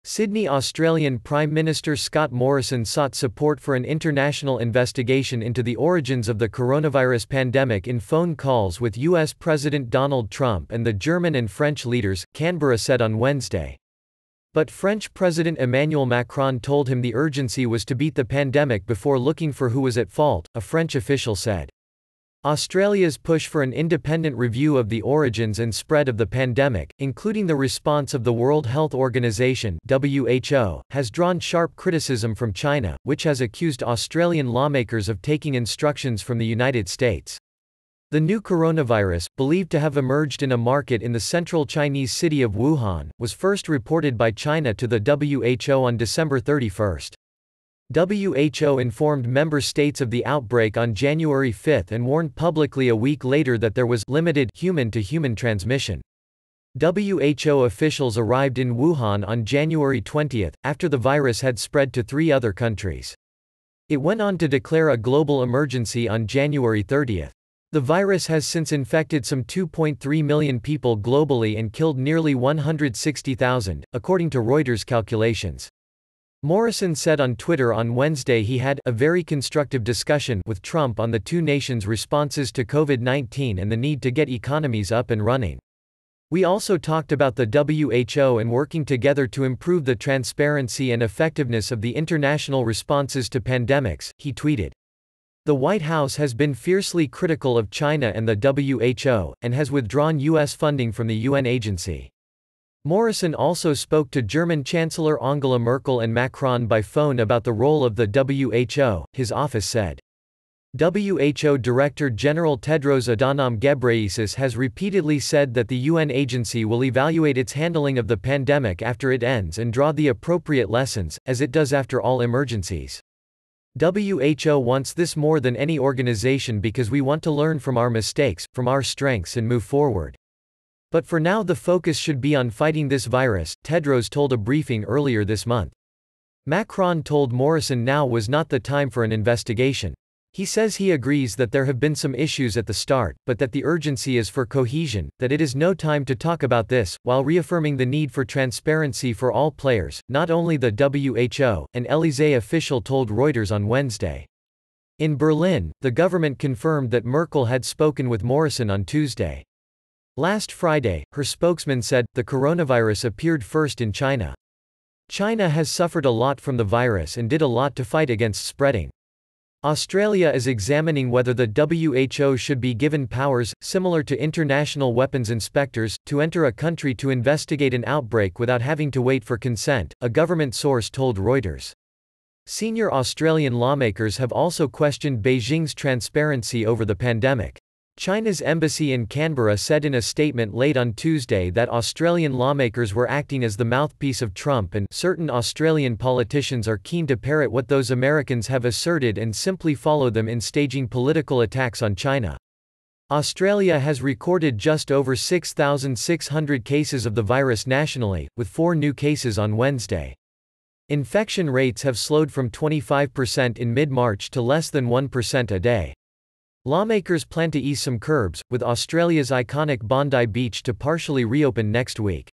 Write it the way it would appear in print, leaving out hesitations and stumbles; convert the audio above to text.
Sydney Australian Prime Minister Scott Morrison sought support for an international investigation into the origins of the coronavirus pandemic in phone calls with U.S. President Donald Trump and the German and French leaders, Canberra said on Wednesday. But French President Emmanuel Macron told him the urgency was to beat the pandemic before looking for who was at fault, a French official said. Australia's push for an independent review of the origins and spread of the pandemic, including the response of the World Health Organization (WHO), has drawn sharp criticism from China, which has accused Australian lawmakers of taking instructions from the United States. The new coronavirus, believed to have emerged in a market in the central Chinese city of Wuhan, was first reported by China to the WHO on December 31. WHO informed member states of the outbreak on January 5 and warned publicly a week later that there was limited human-to-human transmission. WHO officials arrived in Wuhan on January 20, after the virus had spread to 3 other countries. It went on to declare a global emergency on January 30. The virus has since infected some 2.3 million people globally and killed nearly 160,000, according to Reuters calculations. Morrison said on Twitter on Wednesday he had a very constructive discussion with Trump on the two nations' responses to COVID-19 and the need to get economies up and running. We also talked about the WHO and working together to improve the transparency and effectiveness of the international responses to pandemics, he tweeted. The White House has been fiercely critical of China and the WHO, and has withdrawn U.S. funding from the UN agency. Morrison also spoke to German Chancellor Angela Merkel and Macron by phone about the role of the WHO, his office said. WHO Director General Tedros Adhanom Ghebreyesus has repeatedly said that the UN agency will evaluate its handling of the pandemic after it ends and draw the appropriate lessons, as it does after all emergencies. WHO wants this more than any organization because we want to learn from our mistakes, from our strengths and move forward. But for now the focus should be on fighting this virus, Tedros told a briefing earlier this month. Macron told Morrison now was not the time for an investigation. He says he agrees that there have been some issues at the start, but that the urgency is for cohesion, that it is no time to talk about this, while reaffirming the need for transparency for all players, not only the WHO, an Élysée official told Reuters on Wednesday. In Berlin, the government confirmed that Merkel had spoken with Morrison on Tuesday. Last Friday, her spokesman said, the coronavirus appeared first in China. China has suffered a lot from the virus and did a lot to fight against spreading. Australia is examining whether the WHO should be given powers, similar to international weapons inspectors, to enter a country to investigate an outbreak without having to wait for consent, a government source told Reuters. Senior Australian lawmakers have also questioned Beijing's transparency over the pandemic. China's embassy in Canberra said in a statement late on Tuesday that Australian lawmakers were acting as the mouthpiece of Trump and certain Australian politicians are keen to parrot what those Americans have asserted and simply follow them in staging political attacks on China. Australia has recorded just over 6,600 cases of the virus nationally, with 4 new cases on Wednesday. Infection rates have slowed from 25% in mid-March to less than 1% a day. Lawmakers plan to ease some curbs, with Australia's iconic Bondi Beach to partially reopen next week.